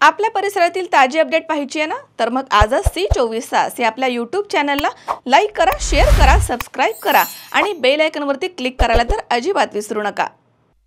आपल्या परिसरातील ताजी अपडेट पाहिजे आहे ना, तर मग आजच सी24 तास या आपल्या YouTube चॅनलला लाईक करा, शेअर करा, सबस्क्राइब करा आणि बेल आयकॉनवरती क्लिक करायला तर अजिबात विसरू नका।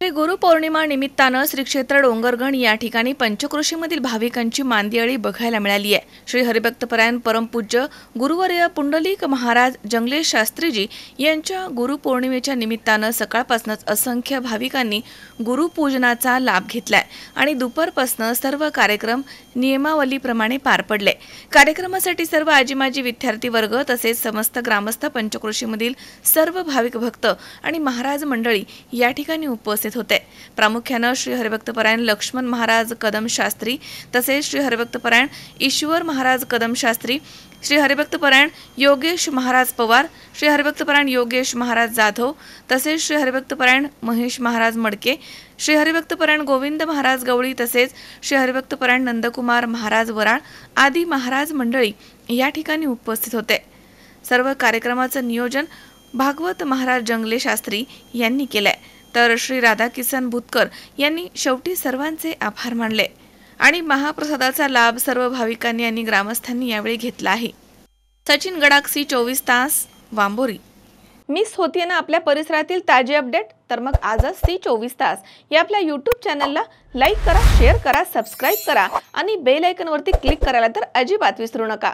श्री गुरुपौर्णिमा निमित्तानं श्री क्षेत्र डोंगरगण या ठिकाणी पंचक्रोशीमधील भाविकांची मांदियाळी बघायला मिळाली आहे। श्री हरिभक्तपरायण परमपूज्य गुरुवर्य पुंडलिक महाराज जंगलेश शास्त्रीजी यांच्या गुरुपौर्णिमेच्या निमित्तानं सकाळपासूनच असंख्य भाविकांनी गुरुपूजनाचा लाभ घेतलाय आणि दुपारपासून सर्व कार्यक्रम नियमावलीप्रमाणे पार पडले। कार्यक्रमासाठी सर्व आजीमाजी विद्यार्थी वर्ग तसेच समस्त ग्रामस्थ पंचक्रोशीमधील सर्व भाविक भक्त आणि महाराज मंडळी या ठिकाणी उपस्थित होते। प्रामुख्याने श्री हरिभक्तपरायण लक्ष्मण महाराज कदम शास्त्री तसेच श्री हरिभक्तपरायण ईश्वर महाराज कदम शास्त्री, श्री हरिभक्तपरायण योगेश महाराज पवार, श्री हरिभक्तपरायण योगेश महाराज जाधव तसेच श्री हरिभक्तपरायण महेश महाराज मडके, श्री हरिभक्तपरायण गोविंद महाराज गवळी तसेच श्री हरिभक्तपरायण नंदकुमार महाराज वराळ आदी महाराज मंडळी या ठिकाणी उपस्थित होते। सर्व कार्यक्रमाचे नियोजन भागवत महाराज जंगले शास्त्री यांनी केले, तर श्री राधाकिसन भूतकर यांनी शेवटी सर्वांचे आभार मानले आणि महाप्रसादाचा लाभ सर्व भाविकांनी आणि ग्रामस्थांनी यावेळी घेतला आहे। सचिन गडाख, सी24 तास, वांबोरी। मिस होतीये ना आपल्या परिसरातील ताजे अपडेट, तर मग आजच सी24 तास या आपल्या YouTube चॅनलला लाईक करा, शेअर करा, सबस्क्राइब करा आणि बेल आयकॉनवरती क्लिक करायला तर अजिबात विसरू नका।